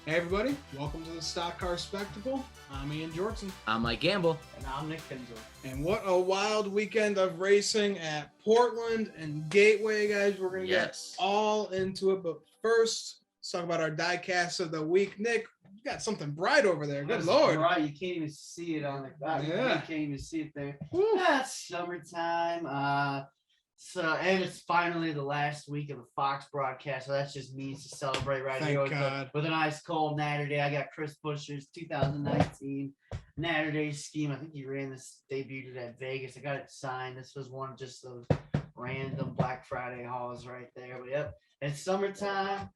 Hey everybody, welcome to the Stock Car Spectacle. I'm Ian Jortson. I'm Mike Gamble. And I'm Nick Kinzel. And what a wild weekend of racing at Portland and Gateway, guys. We're going to get all into it. But first, let's talk about our diecast of the week. Nick, you got something bright over there. Good Lord. Right, you can't even see it on the back. Yeah. You can't even see it there. It's summertime. And it's finally the last week of the Fox broadcast, so that's just means to celebrate right Thank here God. with a nice cold Natter Day. I got Chris Buescher's 2019 Natter Day scheme. I think he ran this, debuted it at Vegas. I got it signed. This was one of just those random Black Friday hauls right there. But yep, it's summertime.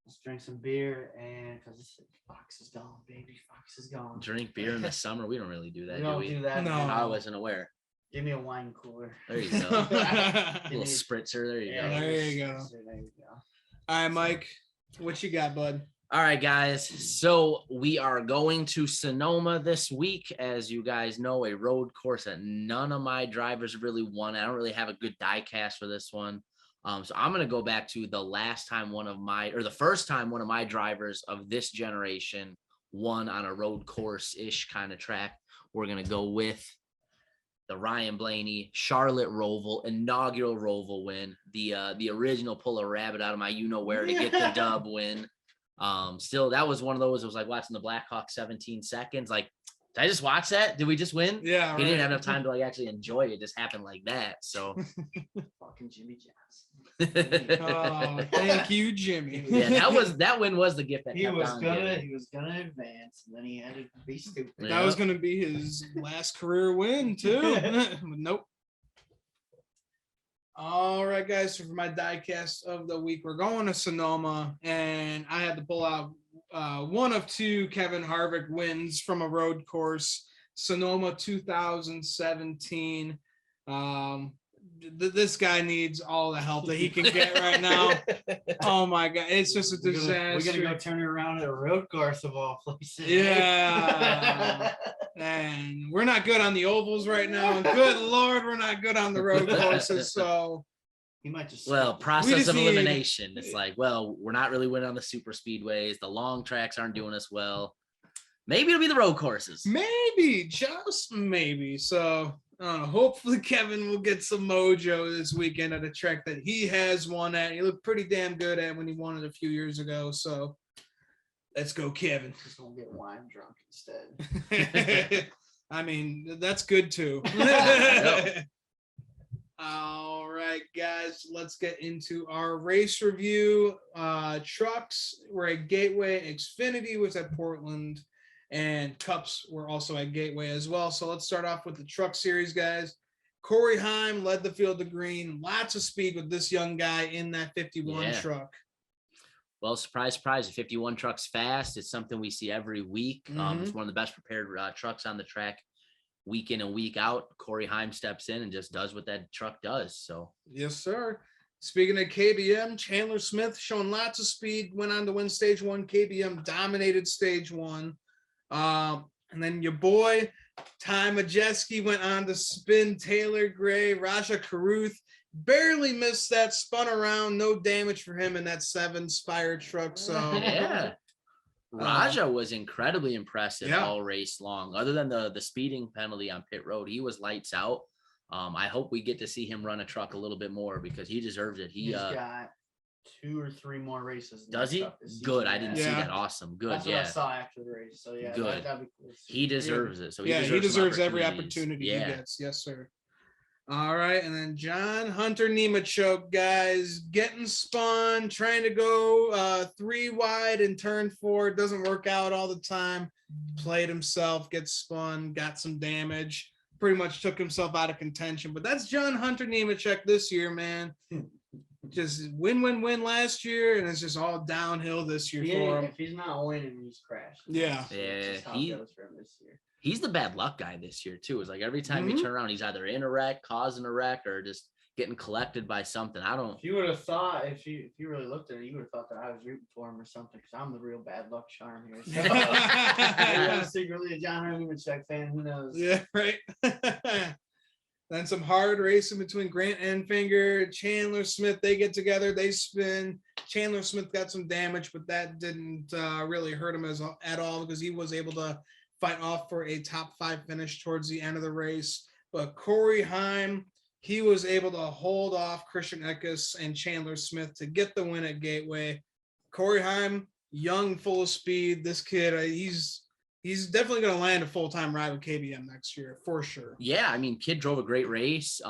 Let's drink some beer, and because Fox is gone, baby. Fox is gone. Drink beer in the summer. We don't really do that, We don't do that. No. I wasn't aware. Give me a wine cooler. There you go. A little spritzer. There you go. There you go. There you go. All right, Mike, what you got, bud? All right, guys. So we are going to Sonoma this week. As you guys know, a road course that none of my drivers really won. I don't really have a good diecast for this one. So I'm going to go back to the first time one of my drivers of this generation won on a road course-ish kind of track. We're going to go with the Ryan Blaney Charlotte Roval inaugural Roval win, the original pull a rabbit out of my where to get the dub win. Still, that was one of those. It was like watching the Blackhawks 17 seconds. Like, did I just watch that? Did we just win? Yeah, He didn't have enough time to like actually enjoy it. It just happened like that. So, Fucking Jimmy Johnson. Oh, thank you, Jimmy. yeah, that win was the gift that He kept was on gonna giving. advance, and then he had to be stupid. Yeah. That was going to be his last career win, too. Nope. All right, guys. So for my diecast of the week, we're going to Sonoma, and I had to pull out one of two Kevin Harvick wins from a road course, Sonoma 2017. This guy needs all the help that he can get right now. Oh my God, it's just a disaster. We're gonna go turn it around at a road course of all places. Yeah. And we're not good on the ovals right now. And good Lord, we're not good on the road courses. So he might just process of elimination. It's like, well, we're not really winning on the super speedways. The long tracks aren't doing us well. Maybe it'll be the road courses. maybe, just maybe. So hopefully Kevin will get some mojo this weekend at a track that he has won at. He looked pretty damn good at when he won it a few years ago. So let's go, Kevin. He's gonna get wine drunk instead. I mean, that's good too. All right, guys, let's get into our race review. Trucks were at Gateway, Xfinity was at Portland, and Cups were also at Gateway as well. So let's start off with the truck series, guys. Corey Heim led the field of green. Lots of speed with this young guy in that 51 truck. Well, surprise, surprise, the 51 truck's fast. It's something we see every week. It's one of the best prepared trucks on the track week in and week out. Corey Heim steps in and just does what that truck does. So yes, sir. Speaking of KBM, Chandler Smith showing lots of speed, went on to win stage one. KBM dominated stage one. And then your boy, Ty Majeski, went on to spin Taylor Gray. Raja Caruth barely missed that, spun around, no damage for him in that 7 Spire truck. So yeah. Raja was incredibly impressive all race long. Other than the speeding penalty on pit road, he was lights out. I hope we get to see him run a truck a little bit more because he deserves it. He's got 2 or 3 more races. Does he? Good. I didn't see that. Awesome. Good. That's what I saw after the race. So yeah, good. That'd be cool. He deserves it. So he deserves every opportunity he gets. Yes, sir. All right, and then John Hunter Nemechuk, guys, getting spun, trying to go 3 wide in turn 4. It doesn't work out all the time. Played himself, gets spun, got some damage. Pretty much took himself out of contention. But that's John Hunter Nemechuk this year, man. Just win last year, and it's just all downhill this year for him. If he's not winning, he's crashed. Yeah. He's the bad luck guy this year too. It's like every time you turn around, he's either in a wreck, causing a wreck, or just getting collected by something. I don't. If you would have thought, if you really looked at it, you would have thought that I was rooting for him or something, because I'm the real bad luck charm here. So, I'm secretly a John Hunter Nemechuk fan. Who knows? Yeah, right. Then some hard racing between Grant Enfinger, Chandler Smith. They get together, they spin. Chandler Smith got some damage, but that didn't really hurt him at all because he was able to fight off for a top 5 finish towards the end of the race. But Corey Heim, he was able to hold off Christian Eckes and Chandler Smith to get the win at Gateway. Corey Heim, young, full of speed. This kid, he's definitely going to land a full-time ride with KBM next year for sure. Yeah, I mean, kid drove a great race.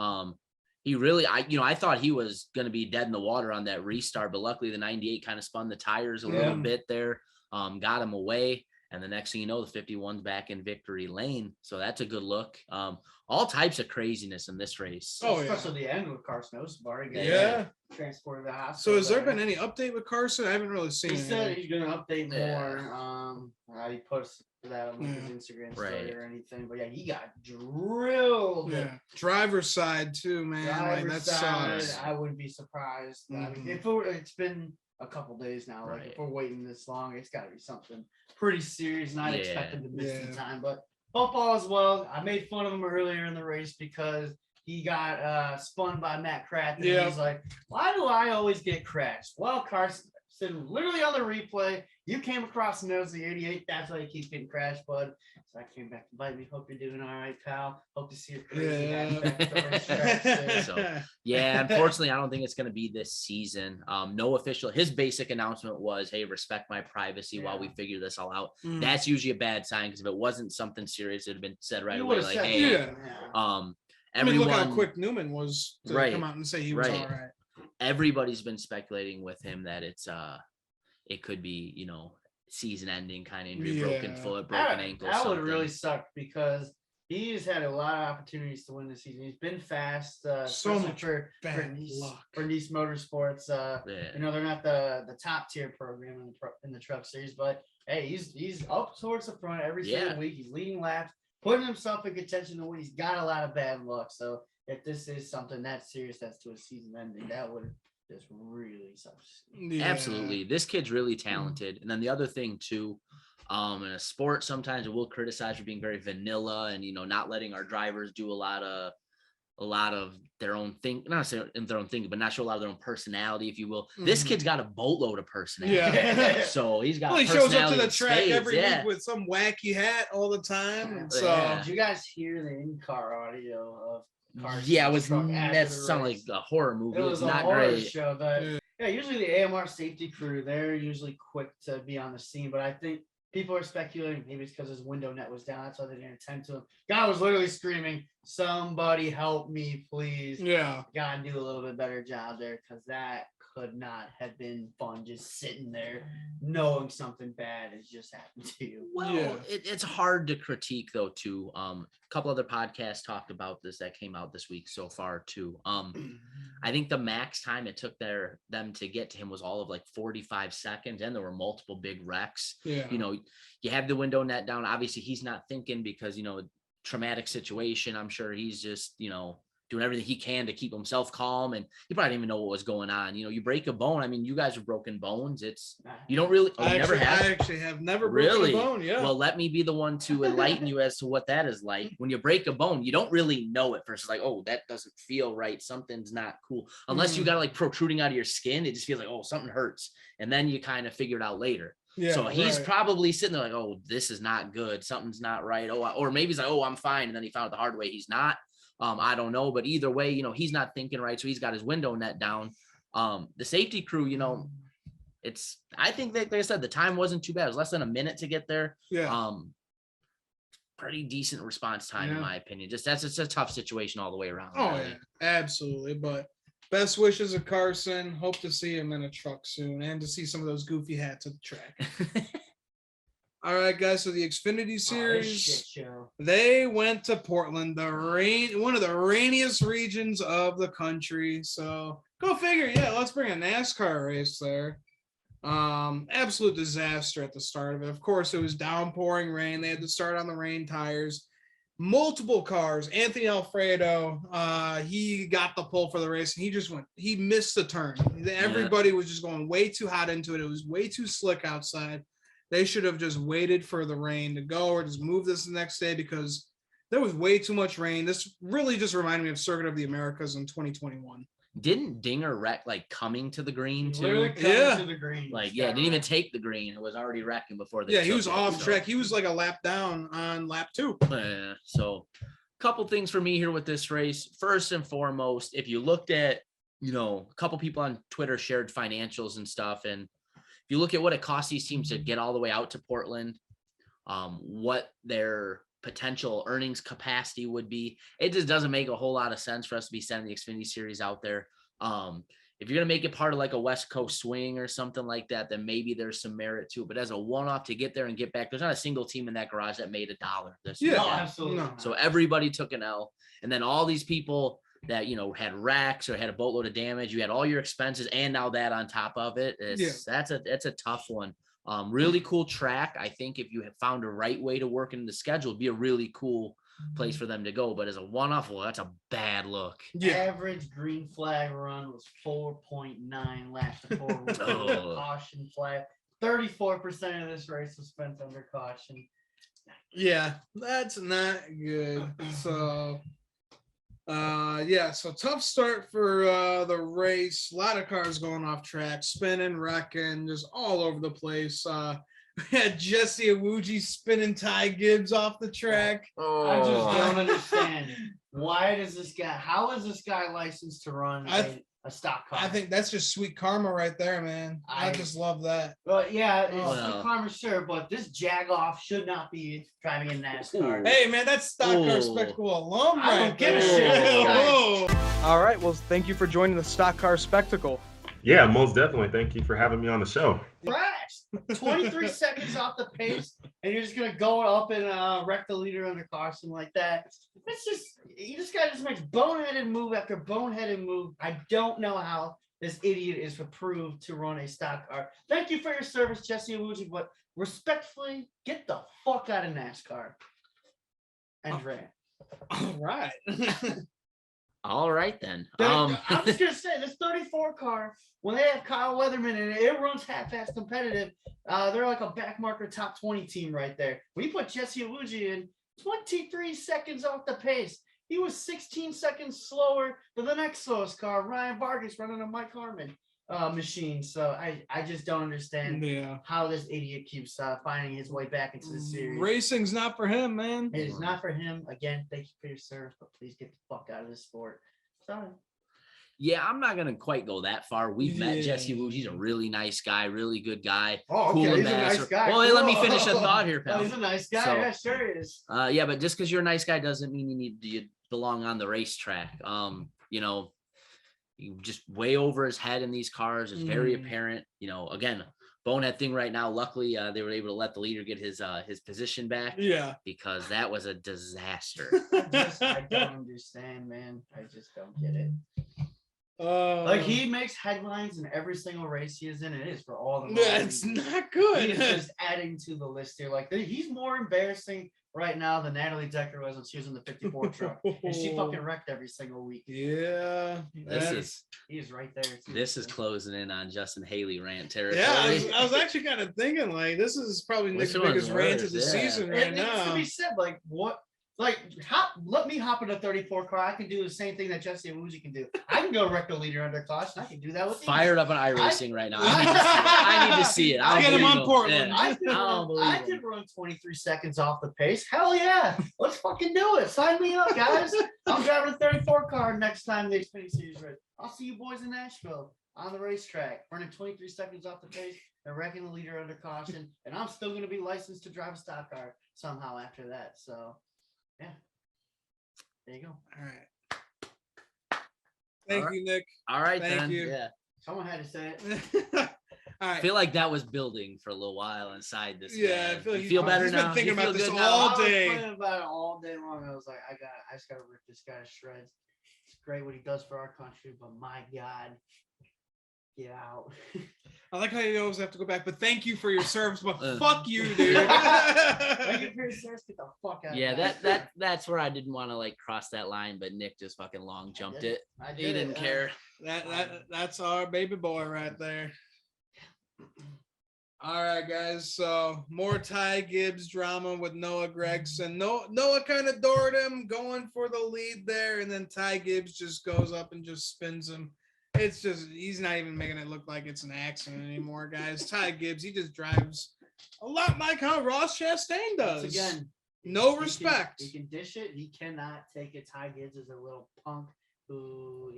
He really, I thought he was going to be dead in the water on that restart, but luckily the 98 kind of spun the tires a little bit there, got him away. And the next thing you know, the 51's back in victory lane. So that's a good look. All types of craziness in this race. Oh, especially the end with Carson Osebar. Transported to the hospital. So has there been any update with Carson? I haven't really seen. He said he's going to update more. He posted that on his Instagram story or anything. But yeah, he got drilled. Yeah, driver's side too, man. Driver's side, I wouldn't be surprised. I mean, if it's been a couple days now, like if we're waiting this long, it's got to be something pretty serious. Not expecting to miss the time, but football as well. I made fun of him earlier in the race because he got spun by Matt Crathton. Yeah. He's like, why do I always get crashed? Well, Carson said literally on the replay, you came across the nose of the 88. That's why you keep getting crashed, bud. So I came back to bite me. Hope you're doing all right, pal. Hope to see you crazy. Unfortunately, I don't think it's going to be this season. No official. His basic announcement was, hey, respect my privacy while we figure this all out. That's usually a bad sign because if it wasn't something serious, it would have been said right away. Like, hey, I mean, look how quick Newman was to come out and say he was all right. Everybody's been speculating with him that it's it could be, season ending kind of injury, broken foot, broken ankle. That would really suck because he's had a lot of opportunities to win this season. He's been fast, so much for Nice Motorsports. They're not the top tier program in the truck series, but hey, he's up towards the front every single week. He's leading laps, putting himself in contention to win. He's got a lot of bad luck. So if this is something that serious that's to a season ending, that would just really sucks. Absolutely. This kid's really talented. And then the other thing too, in a sport, sometimes we'll criticize for being very vanilla and, not letting our drivers do a lot of their own thing, not saying their own thing, but not show a lot of their own personality, if you will. This kid's got a boatload of personality. So he's got he shows up to the track every week with some wacky hat all the time. Did you guys hear the in-car audio of Carson? It was that sounded like a horror movie. It was not great show, but usually the AMR safety crew, they're usually quick to be on the scene, but I think people are speculating maybe it's because his window net was down. That's why they didn't attend to him. Guy was literally screaming, somebody help me, please. Yeah. Gotta do a little bit better job there because that could not have been fun just sitting there knowing something bad has just happened to you. Well, it's hard to critique though too. A couple other podcasts talked about this that came out this week so far too. I think the max time it took them to get to him was all of like 45 seconds, and there were multiple big wrecks. You have the window net down. Obviously he's not thinking because traumatic situation. I'm sure he's just doing everything he can to keep himself calm, and he probably didn't even know what was going on. You break a bone. I mean, you guys have broken bones. You don't really. I actually have never broken a bone. Yeah. Well, let me be the one to enlighten you as to what that is like. When you break a bone, you don't really know at first. It's like, oh, that doesn't feel right. Something's not cool. Unless you got like protruding out of your skin, it just feels like, oh, something hurts, and then you kind of figure it out later. Yeah, so he's probably sitting there like, oh, this is not good. Something's not right. Oh, or maybe he's like, oh, I'm fine, and then he found out the hard way he's not. I don't know, but either way, he's not thinking right. So he's got his window net down. The safety crew, I think that, like I said, the time wasn't too bad. It was less than a minute to get there. Yeah. Pretty decent response time, in my opinion. It's a tough situation all the way around. Oh, really. Absolutely. But best wishes of Carson. Hope to see him in a truck soon and to see some of those goofy hats at the track. All right, guys. So the Xfinity Series, they went to Portland, one of the rainiest regions of the country. So go figure. Yeah, let's bring a NASCAR race there. Absolute disaster at the start of it. Of course, it was downpouring rain. They had to start on the rain tires. Multiple cars. Anthony Alfredo, he got the pole for the race, and he missed the turn. Everybody was just going way too hot into it. It was way too slick outside. They should have just waited for the rain to go or just move this the next day because there was way too much rain. This really just reminded me of Circuit of the Americas in 2021. Didn't Dinger wreck like coming to the green too? Literally coming Yeah. to the green. Like, yeah, didn't even take the green. It was already wrecking before they Yeah, he took was it, off so. track. He was like a lap down on lap 2. So couple things for me here with this race. First and foremost, if you looked at, a couple people on Twitter shared financials and stuff, and if you look at what it costs these teams to get all the way out to Portland, what their potential earnings capacity would be, it just doesn't make a whole lot of sense for us to be sending the Xfinity Series out there. If you're going to make it part of like a West Coast swing or something like that, then maybe there's some merit to it. But as a one-off to get there and get back, there's not a single team in that garage that made $1 this Yeah. weekend. No, absolutely. No. not. So everybody took an L. And then all these people that, had racks or had a boatload of damage, you had all your expenses and now that on top of it. That's a tough one. Really cool track. I think if you have found a right way to work into the schedule, it'd be a really cool place for them to go. But as a one-off, well, that's a bad look. Yeah. Average green flag run was 4.9 laps to forward. Oh. Caution flag. 34% of this race was spent under caution. Yeah, that's not good. So so tough start for the race. A lot of cars going off track, spinning, wrecking, just all over the place. We had Jesse Iwuji spinning Ty Gibbs off the track. I just don't understand. Why does this guy, how is this guy licensed to run a stock car? I think that's just sweet karma right there, man. I just love that. But yeah, it's Oh, the karma, sure, but this jagoff should not be driving in NASCAR. Ooh. Hey, man, that's stock car Ooh. spectacle alum I don't right give a there. shit. Whoa. All right. Well, thank you for joining the Stock Car Spectacle. Yeah, most definitely. Thank you for having me on the show. Crash 23 seconds off the pace, and you're just gonna go up and wreck the leader under caution like that. This guy just makes boneheaded move after boneheaded move. I don't know how this idiot is approved to run a stock car. Thank you for your service, Jesse Iwuji, but respectfully, get the fuck out of NASCAR. Andrea. All right. All right, then. I'm just gonna say this 34 car, when they have Kyle Weatherman in it, it runs half-ass competitive. They're like a backmarker top 20 team right there. We put Jesse Iwuji in 23 seconds off the pace. He was 16 seconds slower than the next slowest car, Ryan Vargas, running a Mike Harmon machine. So I just don't understand how this idiot keeps finding his way back into the series. Racing's not for him, man. It is not for him. Again, thank you for your service, but please get the fuck out of this sport. Sorry. Yeah, I'm not gonna quite go that far. We've met Yeah. Jesse Wu. He's a really nice guy, really good guy. Oh, okay. Cool He's a ambassador. nice guy. Well, hey, let me Cool. finish a thought here, pal. Oh, he's a nice guy. So- Yeah, sure he is. Yeah, but just because you're a nice guy doesn't mean you belong on the racetrack. You just way over his head in these cars. It's very apparent. Again, bonehead thing right now. Luckily, they were able to let the leader get his position back Yeah. because that was a disaster. I don't understand, man. I just don't get it. Like he makes headlines in every single race he is in. It is for all the. That's not good. He is just adding to the list here. Like he's more embarrassing right now than Natalie Decker was when she was in the 54 truck, and she fucking wrecked every single week. Yeah. He is right there. Too, This is so. closing in on Justin Haley rant territory. Yeah, I was actually kind of thinking like this is probably Nick's Which one's biggest rant of worse? the Yeah. season right It needs to now. be said, like what? Like let me hop in a 34 car. I can do the same thing that Jesse Iwuji can do. I can go wreck the leader under caution. I can do that with Fired up on iRacing right now. I need to see it. I Get don't him on believe Portland. Yeah. I don't believe could run 23 seconds off the pace. Hell yeah. Let's fucking do it. Sign me up, guys. I'm driving a 34 car next time the Xfinity Series race. I'll see you boys in Nashville on the racetrack, running 23 seconds off the pace and wrecking the leader under caution. And I'm still going to be licensed to drive a stock car somehow after that. So, yeah. There you go. All right. Thank you, Nick. All right, Thank then. you. Yeah. Someone had to say it. All I right. feel like that was building for a little while inside this. Yeah, man. I feel like You feel better he's been now. thinking You about feel this good all now? I was day. thinking about it all day long. I was like, I just gotta rip this guy to shreds. It's great what he does for our country, but my God, get out. I like how you always have to go back, but thank you for your service, but fuck you, dude. Thank you for your service. Get the fuck out. Yeah, guys. that's where I didn't want to like cross that line, but Nick just fucking long jumped it. I He didn't care. That's our baby boy right there. All right, guys. So more Ty Gibbs drama with Noah Gragson. Noah kind of doored him, going for the lead there, and then Ty Gibbs just goes up and just spins him. It's just he's not even making it look like it's an accident anymore, guys. Ty Gibbs, he just drives a lot like how Ross Chastain does. Once again, No respect. He can dish it. He cannot take it. Ty Gibbs is a little punk who,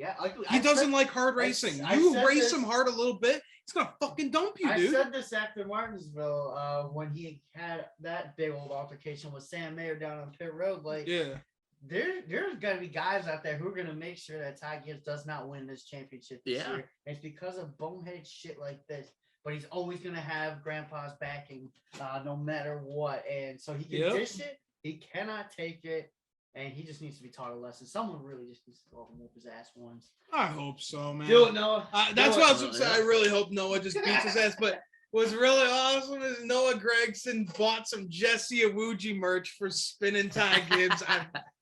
He doesn't like hard racing. You race him hard a little bit, he's gonna fucking dump you, dude. I said this after Martinsville, when he had that big old altercation with Sam Mayer down on pit road. Like, Yeah. There's gonna be guys out there who are gonna make sure that Ty Gibbs does not win this championship this Yeah. year. It's because of bonehead shit like this. But he's always gonna have Grandpa's backing, no matter what. And so he can dish it. He cannot take it, and he just needs to be taught a lesson. Someone really just needs to go and whoop his ass once. I hope so, man. Do it, Noah. That's Do what I it. was gonna say. I really hope Noah just beats his ass. But what's really awesome is Noah Gragson bought some Jesse Awuji merch for spinning Ty Gibbs.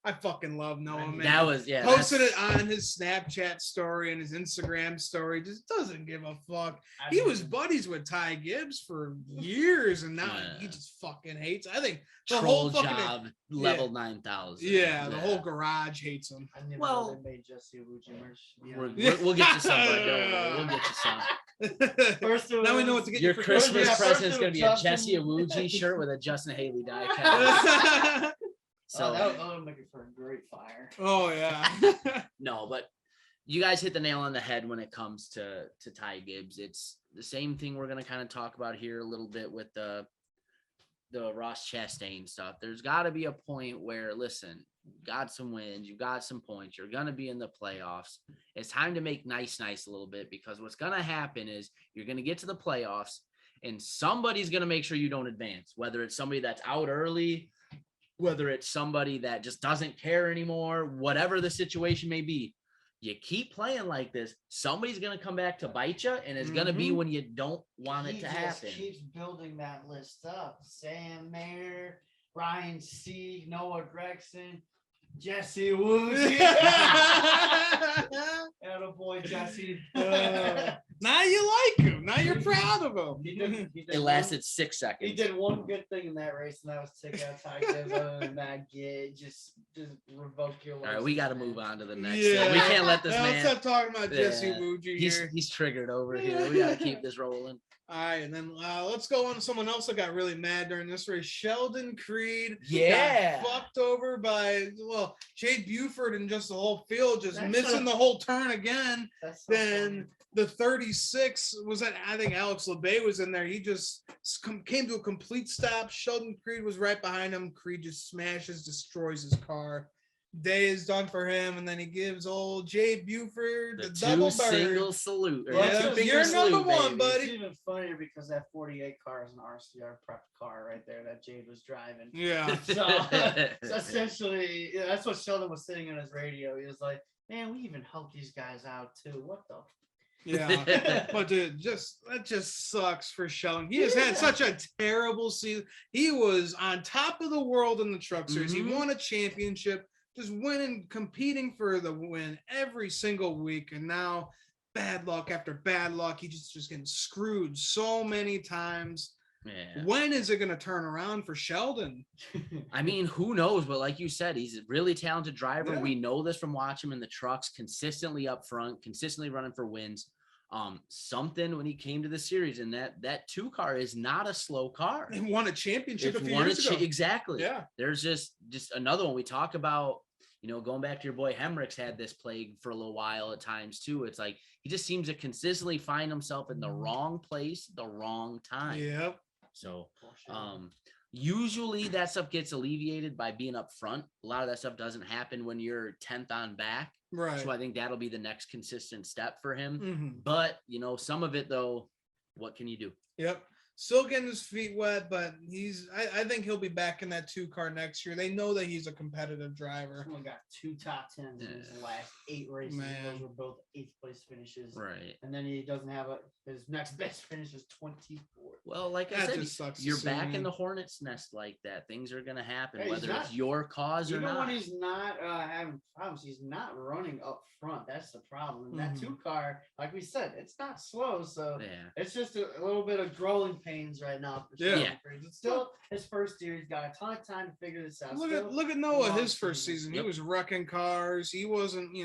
I fucking love Noah, man. That was Posted it on his Snapchat story and his Instagram story. Just doesn't give a fuck. He was buddies with Ty Gibbs for years, and now he just fucking hates. I think the troll whole fucking job level 9,000. the whole garage hates him. I never Well, know they made Jesse Awuji merch. We'll get you some, bud. Don't worry. We'll get you some. First it Now we know was- what to get Your you for Christmas Yeah, Christmas. present is first going to it be a was Jesse Justin. Awuji shirt with a Justin Haley die cut. So that would make it for a great fire. Oh yeah. no, but you guys hit the nail on the head when it comes to Ty Gibbs. It's the same thing we're going to kind of talk about here a little bit with the Ross Chastain stuff. There's got to be a point where, listen, you got some wins, you got some points, you're going to be in the playoffs. It's time to make nice a little bit, because what's going to happen is you're going to get to the playoffs and somebody's going to make sure you don't advance, whether it's somebody that's out early, whether it's somebody that just doesn't care anymore, whatever the situation may be. You keep playing like this, somebody's going to come back to bite you, and it's going to be when you don't want it to happen. He keeps building that list up. Sam Mayer, Ryan Sieg, Noah Gragson, Jesse Awuji. Attaboy, Jesse. Now you like him. Now you're proud of him. He did It lasted 6 seconds. He did one good thing in that race, and that was take out Ty Gibbs. Other than that, just revoke your license. All right, we got to move on to the next. Yeah. We can't let this Now, man. Let's stop talking about Jesse Yeah. Awuji He's here. he's triggered over here. We got to keep this rolling. All right, and then let's go on to someone else that got really mad during this race. Sheldon Creed Yeah. got fucked over by Jade Buford and just the whole field, just That's missing the whole turn again. That's so Then the 36 was that, I think Alex LeBay was in there. He just came to a complete stop. Sheldon Creed was right behind him. Creed just destroys his car. Day is done for him, and then he gives old Jay Buford The the double two bird. single salute. Or Yeah, two finger you're salute, number one, baby. buddy. It's even funnier because that 48 car is an RCR prep car right there that Jade was driving. Yeah. So essentially, that's what Sheldon was sitting on his radio. He was like, "Man, we even help these guys out too. What the?" Yeah, but dude, that just sucks for Sheldon. He has had such a terrible season. He was on top of the world in the truck series. He won a championship, just winning, competing for the win every single week, and now bad luck after bad luck. He just getting screwed so many times. Yeah. When is it going to turn around for Sheldon? I mean, who knows? But like you said, he's a really talented driver. Yeah. We know this from watching him in the trucks, consistently up front, consistently running for wins. Something when he came to the series, and that 2 car is not a slow car. He won a championship It's a few won years ago. exactly. Yeah. There's just another one we talk about. Going back to your boy Hemrick's had this plague for a little while at times too. It's like he just seems to consistently find himself in the wrong place, at the wrong time. Yep. So, usually that stuff gets alleviated by being up front. A lot of that stuff doesn't happen when you're 10th on back. Right. So I think that'll be the next consistent step for him. Mhm. But, some of it though, what can you do? Yep. Still getting his feet wet, but I think he'll be back in that 2 car next year. They know that he's a competitive driver. Someone got 2 top 10s in his last 8 races. Man. Those were both 8th place finishes. Right. And then he doesn't have his next best finish is 24. Well, like I That said, just sucks to you're see, back in man. the hornet's nest like that. Things are going to happen, Hey, he's whether it's not- your cause or Even not. when he's not having problems, he's not running up front. That's the problem. And that Mhm. 2 car, like we said, it's not slow. So Yeah. it's just a little bit of growing pains right now for Yeah. Sheldon Creed. It's still his first year. He's got a ton of time to figure this out. Look at Noah, long his first season. season. Yep. He was wrecking cars. He wasn't, we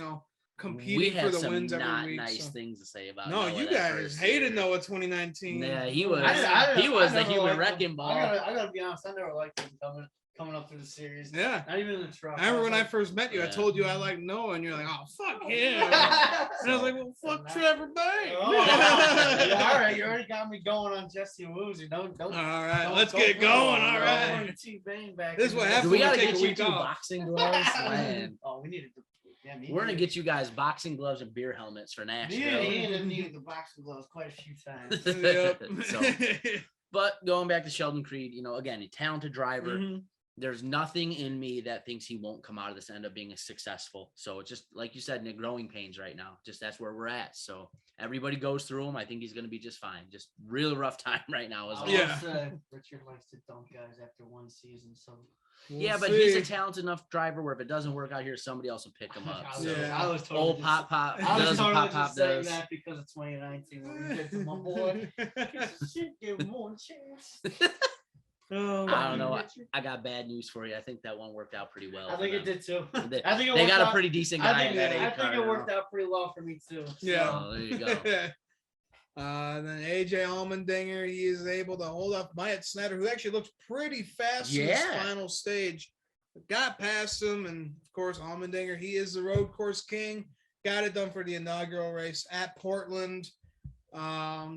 competing for had the some wins every not week. nice so. things to say about No, Noah you that guys first hated year. Noah 2019. Yeah, he was. I He was the never human liked wrecking him. ball. I gotta be honest. I never liked him coming up through the series. Yeah. Not even in the truck. I remember was when I like, first met you, I Yeah. told you I like Noah, and you're like, oh, fuck him. Yeah. And I was like, well, fuck Trevor Bank. Oh, yeah, all right, you already got me going on Jesse Woozy. Don't. All right, don't- let's don't get put going. him All on. right. Don't T-Bang back This is in what the- happens Do we when gotta take get a you week two off. boxing gloves? Man, Oh, we needed. Me we're gonna and- get you guys boxing gloves and beer helmets for Me and Nashville. Ian have needed the boxing gloves quite a few times. Yep. So, but going back to Sheldon Creed, again, a talented driver. Mhm. There's nothing in me that thinks he won't come out of this and end up being successful. So it's just like you said, Nick, growing pains right now. Just that's where we're at. So everybody goes through them. I think he's going to be just fine. Just real rough time right now as well. Yeah. Richard likes to dump guys after one season, so We'll Yeah, but he's a see. talented enough driver where if it doesn't work out here, somebody else will pick him up. I was, So Yeah. I was totally old just- Pop Pop I was does what totally Pop just Pop saying does. that because of 2019 when we did to my boy. Shit, give him one chance. Oh, I don't know. Richard. I got bad news for you. I think that one worked out pretty well. I for think it them. did too. They- I think it They worked got a out- pretty decent I guy think, in that I eight think car it now. worked out pretty well for me too. Yeah. Oh, there you go. Then AJ Allmendinger, he is able to hold off Myatt Snyder, who actually looks pretty fast in this Yeah. final stage. Got past him, and of course, Allmendinger, he is the road course king. Got it done for the inaugural race at Portland.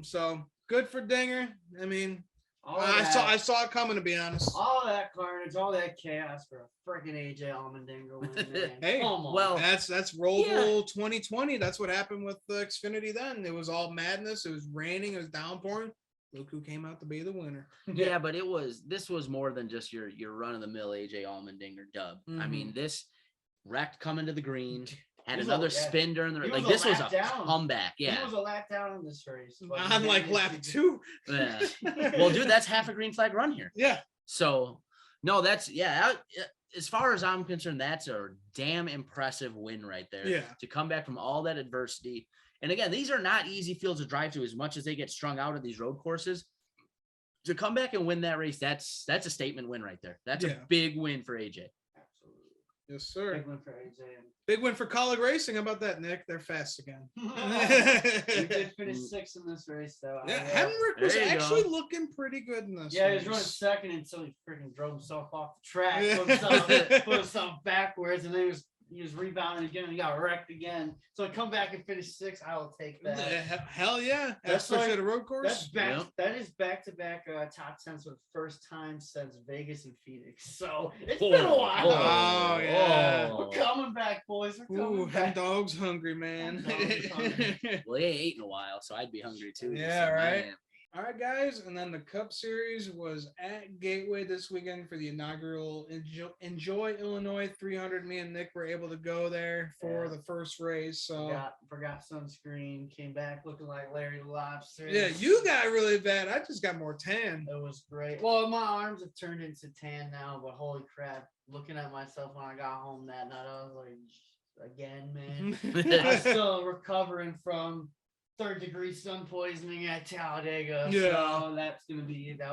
So good for Dinger. I mean, I saw it coming, to be honest. all that carnage, all that chaos for a freaking AJ Allmendinger win. Man. Hey, Come on. well, That's Yeah. Roval 2020. That's what happened with the Xfinity then. It was all madness. It was raining. It was downpouring. Look who came out to be the winner. Yeah, but this was more than just your run of the mill AJ Allmendinger dub. I mean, this wrecked coming to the green, had He was another a- yeah. spin during the He like was a this was a lap down. comeback. He Yeah. was a lap down in this race. but On he like did- lap he did- 2. Yeah. Well, dude, that's half a green flag run here. Yeah. So no, that's as far as I'm concerned, that's a damn impressive win right there. Yeah. To come back from all that adversity. And again, these are not easy fields to drive to as much as they get strung out at these road courses. To come back and win that race, that's a statement win right there. That's Yeah. a big win for AJ. Absolutely. Yes, sir. Big win for AJ. Big win for Colleague Racing. How about that, Nick? They're fast again. We did finish 6th in this race, though. Yeah, I, Henrik was There you actually go. looking pretty good in this. yeah, he was race. running second until he freaking drove himself off the track, Yeah. put himself backwards, and then he was rebounding again and he got wrecked again. So to come back and finish 6th, I will take that. Hell yeah. That's Especially like- at a road course. That's back. Yep. That is back to back top 10s for the first time since Vegas and Phoenix. So it's Oh, been a while. Oh, yeah. We're coming back, boys. We're coming Ooh, them back. dog's hungry, man. Them dogs hungry. Well, he ain't ate in a while, so I'd be hungry too. Yeah, So, right. man. All right, guys, and then the Cup Series was at Gateway this weekend for the inaugural Enjoy Illinois 300. Me and Nick were able to go there for Yeah. the first race. So Forgot sunscreen. Came back looking like Larry the Lobster. yeah, you got really bad. I just got more tan. It was great. Well, my arms have turned into tan now, but holy crap! Looking at myself when I got home that night, I was like, again, man. I'm still recovering from 3rd-degree sun poisoning at Talladega. Yeah. So that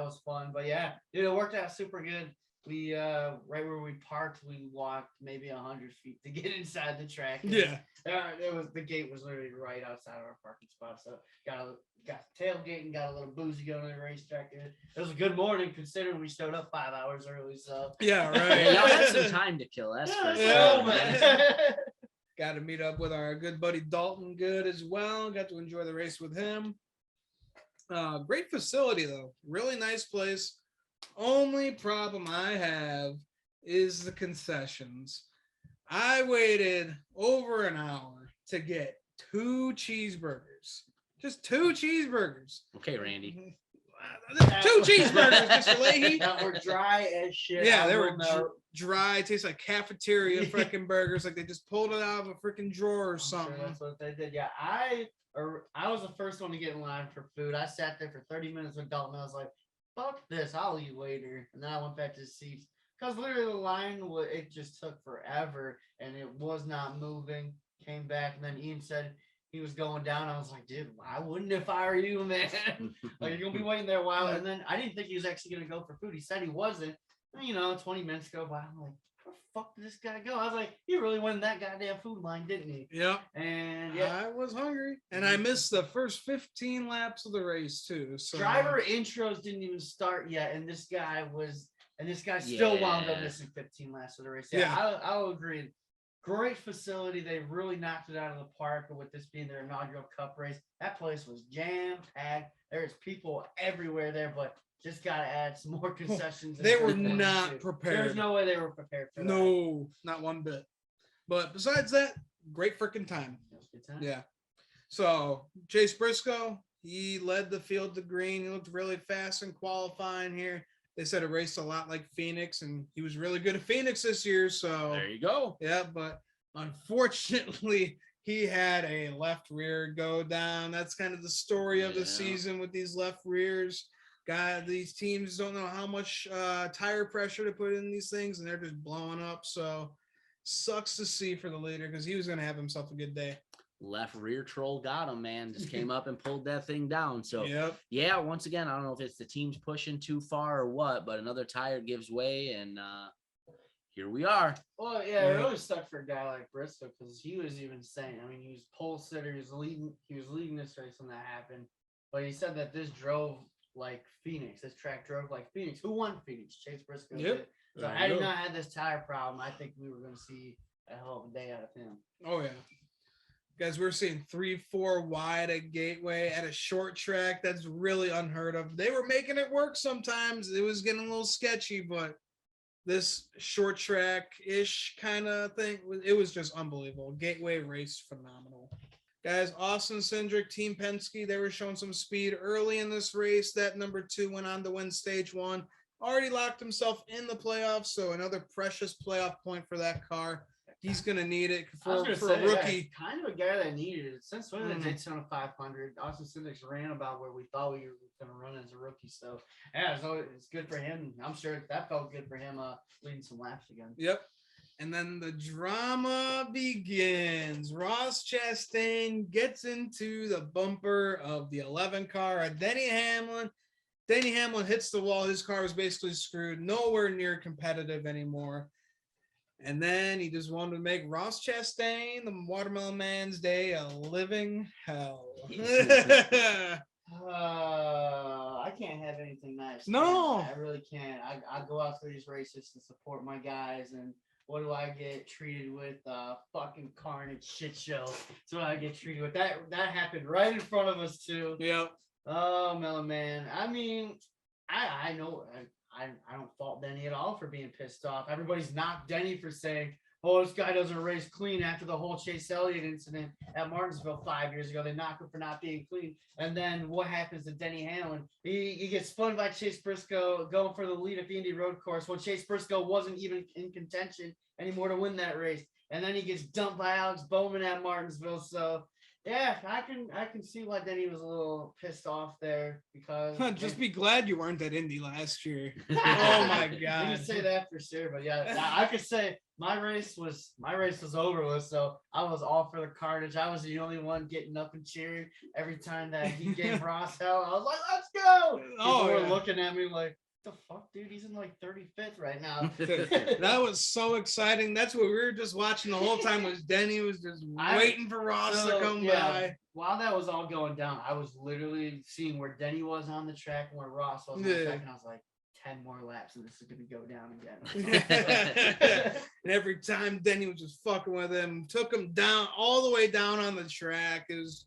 was fun. But yeah, dude, it worked out super good. We right where we parked, we walked maybe 100 feet to get inside the track. Yeah. The gate was literally right outside of our parking spot. So got tailgate and got a little boozy going to the racetrack. It was a good morning considering we showed up 5 hours early. So Yeah, Yeah, y'all had some right. time to kill. That's yeah, for Yeah, sure, man. Got to meet up with our good buddy Dalton Good as well. Got to enjoy the race with him. Great facility though. Really nice place. Only problem I have is the concessions. I waited over an hour to get 2 cheeseburgers. Just 2 cheeseburgers. Okay, Randy. 2 cheeseburgers, Mr. Leahy. That were dry as shit. Yeah, I they will were never- dry. Tastes like cafeteria freaking burgers. Like they just pulled it out of a freaking drawer or I'm sure something. that's what they did. Yeah, I was the first one to get in line for food. I sat there for 30 minutes with Dalton. I was like, "Fuck this! I'll eat later." And then I went back to the seats because literally the line it just took forever and it was not moving. Came back and then Ian said, he was going down. I was like, dude, I wouldn't if I were you, man. Like, you're gonna be waiting there a while. And then I didn't think he was actually gonna go for food. He said he wasn't. And, 20 minutes go by. I'm like, where the fuck did this guy go? I was like, he really went in that goddamn food line, didn't he? Yep. And yeah, I was hungry, and I missed the first 15 laps of the race too. So driver intros didn't even start yet, and this guy still wound up Yeah. missing 15 laps of the race. Yeah, I'll agree. Great facility. They really knocked it out of the park with this being their inaugural Cup race. That place was jam packed. There's people everywhere there, but just got to add some more concessions. They were and not too. prepared. There's no way they were prepared for that. No, not one bit. But besides that, great freaking time. That was a good time. Yeah. So Chase Briscoe, he led the field to green. He looked really fast in qualifying here. They said it raced a lot like Phoenix, and he was really good at Phoenix this year. So There you go. yeah, but unfortunately, he had a left rear go down. That's kind of the story of the Yeah. season with these left rears. God, these teams don't know how much tire pressure to put in these things, and they're just blowing up. So sucks to see for the leader because he was going to have himself a good day. Left rear troll got him, man. Just came up and pulled that thing down. So Yep. yeah, once again, I don't know if it's the team's pushing too far or what, but another tire gives way, and here we are. Well, yeah, it really stuck for a guy like Briscoe because he was even saying, I mean, he was pole sitter, he was leading this race when that happened. But he said that this drove like Phoenix. This track drove like Phoenix. Who won Phoenix? Chase Briscoe. Yep. did. So There you had he go. not had this tire problem, I think we were going to see a hell of a day out of him. Oh yeah. Guys, we're seeing 3-4 wide at Gateway at a short track. That's really unheard of. They were making it work sometimes. It was getting a little sketchy, but this short track-ish kind of thing, it was just unbelievable. Gateway race, phenomenal. Guys, Austin Cindric, Team Penske, they were showing some speed early in this race. That number 2 went on to win stage 1. Already locked himself in the playoffs, so another precious playoff point for that car. He's going to need it I was for gonna a say, rookie. yeah, kind of a guy that needed it. Since winning Mhm. the Daytona 500, Austin Cindric ran about where we thought we were going to run as a rookie. So, yeah, so it's good for him. I'm sure that felt good for him leading some laps again. Yep. And then the drama begins. Ross Chastain gets into the bumper of the 11 car at Denny Hamlin. Denny Hamlin hits the wall. His car was basically screwed, nowhere near competitive anymore. And then he just wanted to make Ross Chastain, the Watermelon Man's day, a living hell. I can't have anything nice. No. I really can't. I go out to these races to support my guys, and what do I get treated with? Fucking carnage shit show. That's what I get treated with. That happened right in front of us too. Yep. Oh, Melon Man. I mean, I know I don't fault Denny at all for being pissed off. Everybody's knocked Denny for saying, oh, this guy doesn't race clean after the whole Chase Elliott incident at Martinsville 5 years ago. They knock him for not being clean. And then what happens to Denny Hamlin? He gets spun by Chase Briscoe going for the lead at the Indy Road Course when Chase Briscoe wasn't even in contention anymore to win that race. And then he gets dumped by Alex Bowman at Martinsville. So, yeah, I can see why Denny was a little pissed off there because Just be glad you weren't at Indy last year. Oh my You God. can say that for sure, but yeah, I could say my race was over with, so I was all for the carnage. I was the only one getting up and cheering every time that he gave Ross hell. I was like, "Let's go!" People Oh, were yeah. looking at me like, "The fuck, dude? He's in like 35th right now." That was so exciting. That's what we were just watching the whole time. Was Denny was just waiting for Ross to come by. While that was all going down, I was literally seeing where Denny was on the track and where Ross was on the Yeah. track, and I was like, 10 more laps and this is going to go down again. And every time Denny was just fucking with him, took him down all the way down on the track. It was,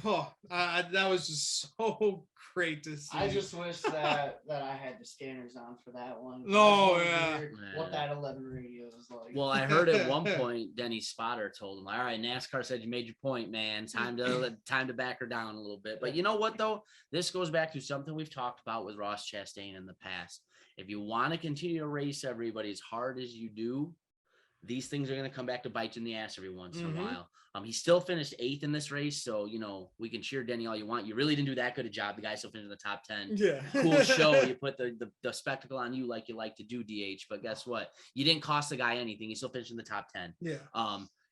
that was just so great to see. I just wish that I had the scanners on for that one. Oh, I wanted to yeah. hear what that 11 radio was like. Well, I heard at one point Denny's spotter told him, "All right, NASCAR said you made your point, man. Time to back her down a little bit." But you know what though? This goes back to something we've talked about with Ross Chastain in the past. If you want to continue to race everybody as hard as you do, these things are going to come back to bite you in the ass every once in a while. He still finished 8th in this race, so we can cheer Denny all you want. You really didn't do that good a job. The guy still finished in the top 10. Yeah. Cool show. You put the spectacle on you like you like to do, DH. But guess what? You didn't cost the guy anything. He still finished in the top 10. Yeah.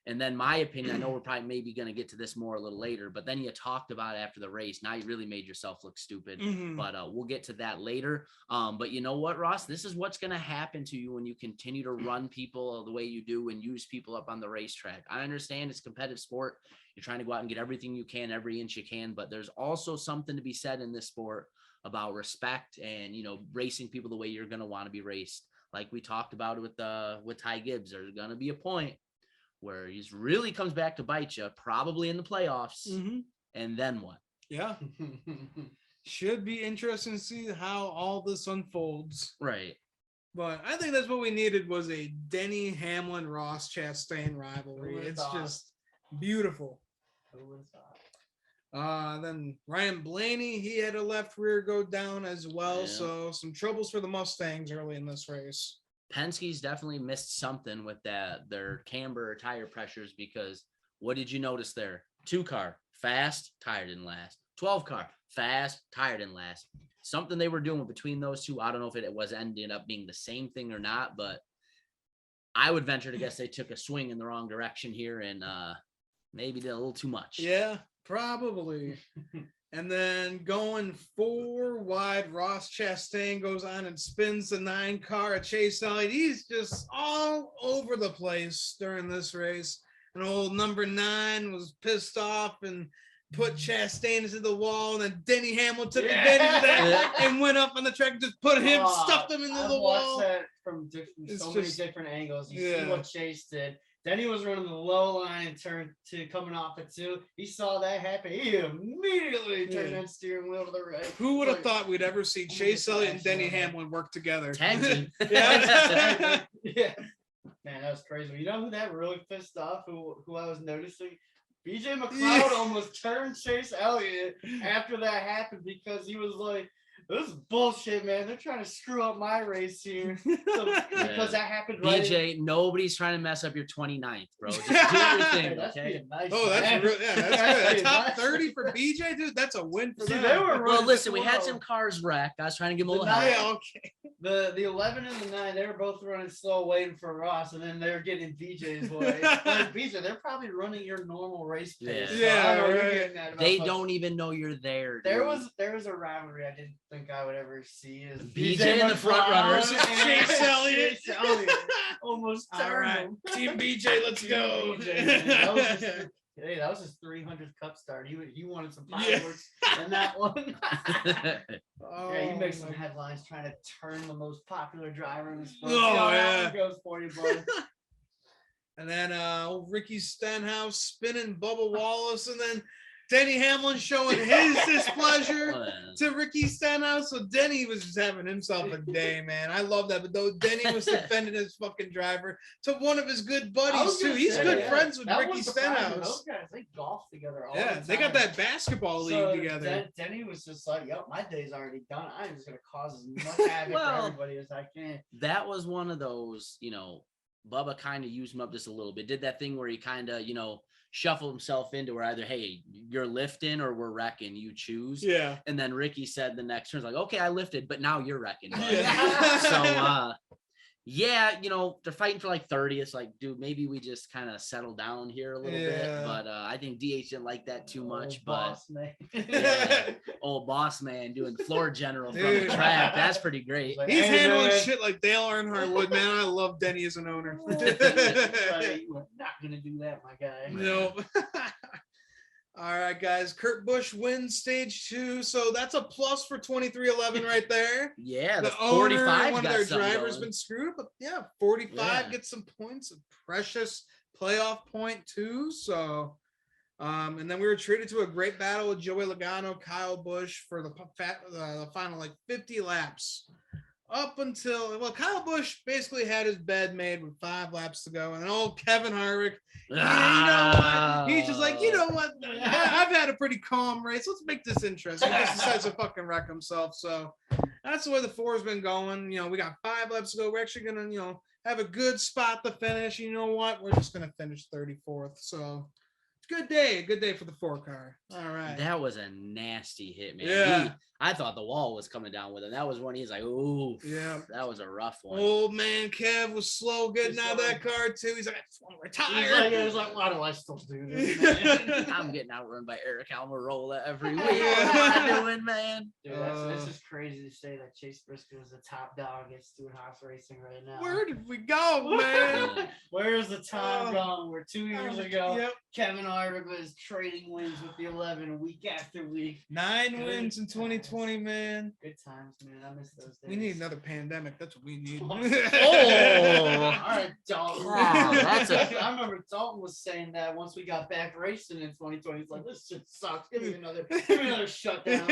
And then my opinion, I know we're probably maybe going to get to this more a little later, but then you talked about it after the race. Now you really made yourself look stupid, but we'll get to that later. But you know what, Ross, this is what's going to happen to you when you continue to run people the way you do and use people up on the racetrack. I understand it's competitive sport. You're trying to go out and get everything you can, every inch you can, but there's also something to be said in this sport about respect and, racing people the way you're going to want to be raced. Like we talked about it with Ty Gibbs, there's going to be a point where he really comes back to bite you, probably in the playoffs. And then what? Yeah. Should be interesting to see how all this unfolds. Right. But I think that's what we needed was a Denny Hamlin Ross Chastain rivalry. It's just beautiful. Then Ryan Blaney, he had a left rear go down as well. Yeah. So some troubles for the Mustangs early in this race. Penske's definitely missed something with their camber tire pressures, because what did you notice there? 2-car, fast, tire didn't last. 12-car, fast, tire didn't last. Something they were doing between those two. I don't know if it was ended up being the same thing or not, but I would venture to guess they took a swing in the wrong direction here and maybe did a little too much. Yeah, probably. And then going 4 wide, Ross Chastain goes on and spins the 9-car at Chase Elliott. He's just all over the place during this race. And old number 9 was pissed off and put Chastain into the wall. And then Denny Hamlin took advantage of that and went up on the track and just put him, stuffed him into the wall. That from many different angles. You see what Chase did. Then he was running the low line turn to coming off it too. He saw that happen. He immediately turned that steering wheel to the right. Who would have thought we'd ever see Chase Elliott and Denny Hamlin work together? Tag team. Yeah. Man, that was crazy. You know who that really pissed off? Who I was noticing? BJ McLeod almost turned Chase Elliott after that happened because he was like, "This is bullshit, man. They're trying to screw up my race here." Because that happened right. BJ, nobody's trying to mess up your 29th, bro. Just do everything, okay? Nice, that's real. Yeah, that's good. A top nice. 30 for BJ, dude. That's a win for them. They were Well, listen, we had some cars wrecked. I was trying to give them a little help. Yeah, okay. The 11 and the 9, they were both running slow, waiting for Ross, and then they're getting BJ's way. Like, BJ, they're probably running your normal race pace. Yeah. So I know you're Right. getting that about They us. don't even know you're there. There dude. was a rivalry I didn't think I would ever see. Is BJ and the front runners. Chase Elliott. Chase Elliott almost All turned right. him. Team BJ, let's go. That was his 300th Cup start. He wanted some fireworks in that one. Yeah, he makes some headlines trying to turn the most popular driver in the sport. Oh, See how that yeah. one goes for you, bud. And then old Ricky Stenhouse spinning Bubba Wallace, and then Denny Hamlin showing his displeasure to Ricky Stenhouse. So Denny was just having himself a day, man. I love that. But though Denny was defending his fucking driver to one of his good buddies too. He's good friends with Ricky Stenhouse. Those guys, they golf together all Yeah, the time. they got that basketball league together. Denny was just like, "Yo, my day's already done. I'm just gonna cause as much havoc for everybody as I can." That was one of those, Bubba kind of used him up just a little bit. Did that thing where he kind of, shuffle himself into where either, hey, you're lifting or we're wrecking, you choose. Yeah. And then Ricky said the next turn, like, okay, I lifted, but now you're wrecking. Bud. Yeah. So, they're fighting for like 30. It's like, dude, maybe we just kind of settle down here a little bit. But I think DH didn't like that too much. Boss, man. Old boss man doing floor general from Dude. the track. That's pretty great. Like, He's hey, handling man. shit like Dale Earnhardt would, man. I love Denny as an owner. Like, we're not gonna do that, my guy. Nope. All right, guys. Kurt Busch wins stage 2, so that's a plus for 2311 right there. Yeah, the The owner, 45 one of got their something drivers going. been screwed, but yeah, 45 Yeah. gets some points, a precious playoff point too. So, and then we were treated to a great battle with Joey Logano, Kyle Busch for the final like 50 laps. Up until Kyle Busch basically had his bed made with 5 laps to go, and then old Kevin Harvick, he's just like, you know what? I've had a pretty calm race. Let's make this interesting. He just decides to fucking wreck himself. So that's the way the 4's been going. We got 5 laps to go. We're actually gonna, have a good spot to finish. You know what? We're just gonna finish 34th. So it's a good day for the 4 car. All right. That was a nasty hit, man. Yeah. I thought the wall was coming down with him. That was when he's like, ooh, Yeah. that was a rough one. Old man Kev was slow getting out of that car too. He's like, I just want to He was retire. like, why do I still do this? Man? I'm getting outrun by Eric Almirola every week. Yeah. What am I doing, man? Dude, that's just crazy to say that Chase Briscoe is the top dog at Stewart-Haas Racing right now. Where did we go, man? Where is the time Oh. gone? Where 2 years ago, Yep. Kevin Harvick was trading wins with the 11 week after week. 9 wins in 2020, man. Good times, man. I miss those days. We need another pandemic. That's what we need. All Oh. right, Dalton. Wow, that's I remember Dalton was saying that once we got back racing in 2020. He's like, this shit sucks. Give me another shutdown.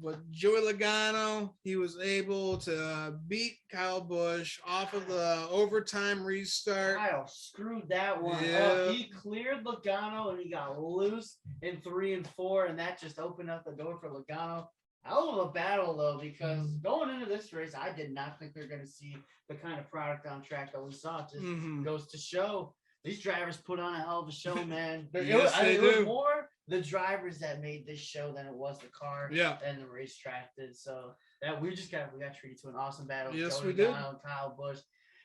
But Joey Logano, he was able to beat Kyle Busch off of the overtime restart. Kyle screwed that one Yeah. up. He cleared Logano and he got loose in 3 and 4, and that just opened up the door for Logano. Hell of a battle though, because going into this race, I did not think we were going to see the kind of product on track that we saw. It just Mhm. goes to show these drivers put on a hell of a show, man. Yes, they it was do. more the drivers that made this show than it was the car Yeah. and the racetrack did. So that we got treated to an awesome battle. Yes, Joey we did. Logano and Kyle Busch.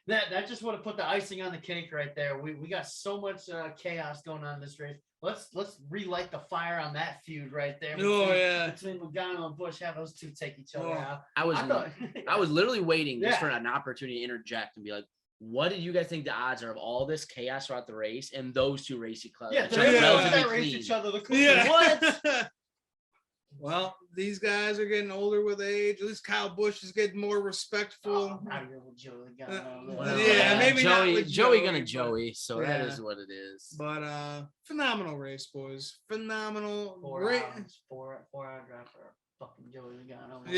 That just would have put the icing on the cake right there. We got so much chaos going on in this race. Let's relight the fire on that feud right there. Oh, yeah. Between Logano and Busch, have those two take each other Oh. out. I was I was literally waiting just Yeah. for an opportunity to interject and be like, what do you guys think the odds are of all this chaos throughout the race and those two racing clubs? yeah, which they're are Yeah. gonna relatively race clean? each other. Yeah. What? Well, these guys are getting older with age. At least Kyle Busch is getting more respectful. Oh, not here with Joey Logano. Well, Yeah, maybe not Joey, with Joey Joey, gonna but- Joey, so that Yeah. is what it is. But phenomenal race, boys. Phenomenal. 4 Great. hours, 4 hour drive for fucking Joey Logano. man.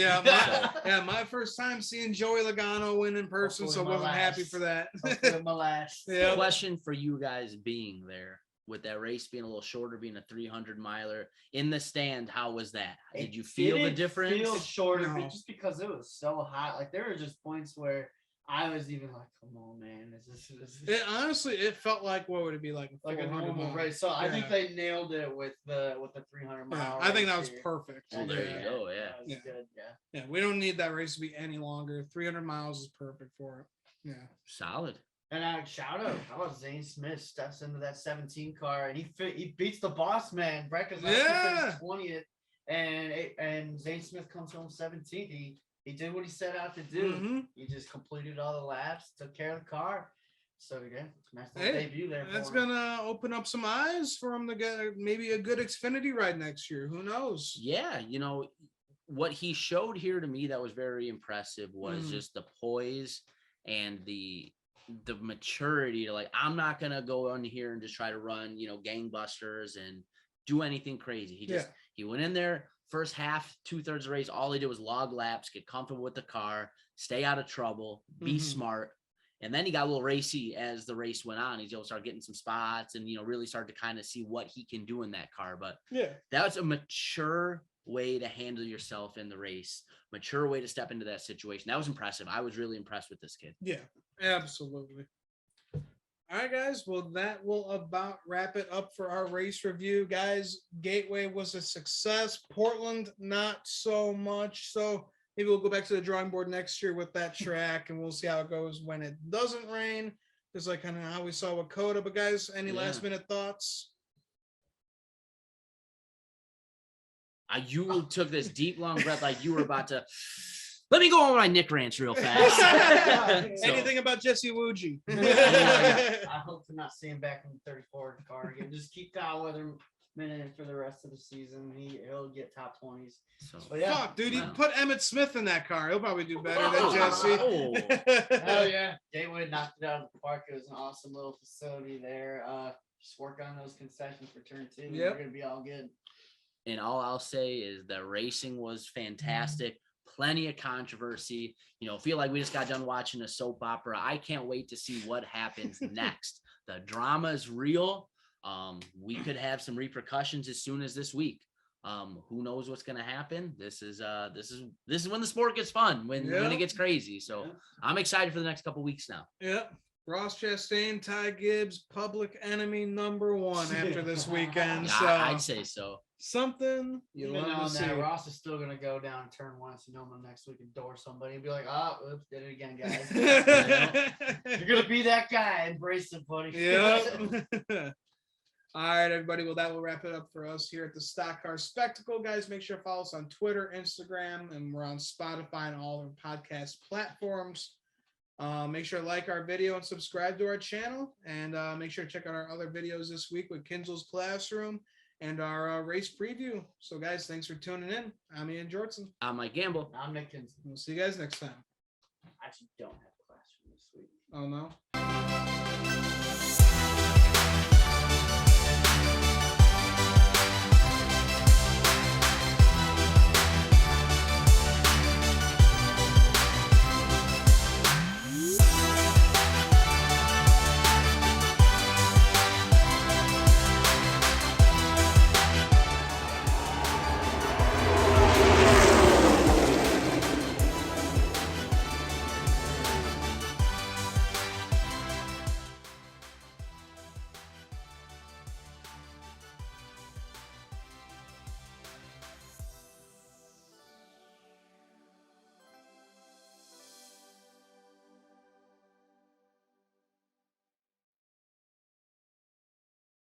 Yeah, my first time seeing Joey Logano win in person, so I Hopefully my wasn't happy last. for that. Hopefully my last. Yeah. Question for you guys being there with that race being a little shorter, being a 300 miler in the stand. How was that? Did you feel the didn't difference? Feel shorter, No. but just because it was so hot. Like there were just points where I was even like, "Come on, man, is this It honestly, it felt like what would it be like? like a 400 normal mile? race?" So I think Yeah. they nailed it with the 300 Yeah, mile. I think race that was here. perfect. Well, there you yeah. go. Yeah. That was Yeah. good. Yeah. Yeah, we don't need that race to be any longer. 300 miles is perfect for it. Yeah. Solid. And shout out, how about Zane Smith steps into that 17 car and he beats the boss man, Brett Keselowski Yeah. finished 20th, and Zane Smith comes home 17th. He did what he set out to do. Mhm. He just completed all the laps, took care of the car. So yeah, nice little Hey, debut there. That's for him. gonna open up some eyes for him to get maybe a good Xfinity ride next year. Who knows? Yeah, what he showed here to me that was very impressive was Mhm. just the poise and the maturity to like, I'm not gonna go on here and just try to run, gangbusters and do anything crazy. He went in there first half, 2/3 of the race. All he did was log laps, get comfortable with the car, stay out of trouble, be Mhm. smart. And then he got a little racy as the race went on. He's able to start getting some spots and really started to kind of see what he can do in that car. But Yeah. that's a mature way to handle yourself in the race, mature way to step into that situation. That was impressive. I was really impressed with this kid. Yeah, absolutely. All right, guys. Well, that will about wrap it up for our race review. Guys, Gateway was a success. Portland, not so much. So maybe we'll go back to the drawing board next year with that track and we'll see how it goes when it doesn't rain. Just like kind of how we saw with Coda. But guys, any last minute thoughts? You took this deep, long breath like you were about to. Let me go on my Nick rants real fast. So, Anything about Jesse Wuji? I hope to not see him back in the 34 car again. Just keep Kyle Weatherman in for the rest of the season. He'll get top 20s. so But yeah, Fuck, dude, he Wow. put Emmett Smith in that car. He'll probably do better than Oh. Jesse. hell yeah, Gateway knocked it out of the park. It was an awesome little facility there. Just work on those concessions for turn 2. Yep. We're gonna be all good. and all I'll say is the racing was fantastic. Plenty of controversy. Feel like we just got done watching a soap opera. I can't wait to see what happens next. The drama is real. We could have some repercussions as soon as this week. Who knows what's going to happen? This is when the sport gets fun, when it gets crazy. So Yeah. I'm excited for the next couple weeks now. Yep. Ross Chastain, Ty Gibbs, public enemy number 1 after this weekend. Yeah, So I'd say so. something you Even love on to see. that, Ross is still gonna go down turn one Sonoma next week and door somebody and be like, "Oh, oops, did it again, guys." You're gonna be that guy. Embrace it, buddy. Yep. All right, everybody. Well, that will wrap it up for us here at the Stock Car Spectacle, guys. Make sure to follow us on Twitter, Instagram, and we're on Spotify and all our podcast platforms. Make sure to like our video and subscribe to our channel, and make sure to check out our other videos this week with Kinzel's Classroom and our race preview. So, guys, thanks for tuning in. I'm Ian Jortson. I'm Mike Gamble. I'm Nick Kinsey. We'll see you guys next time. I actually don't have a classroom this week. Oh no.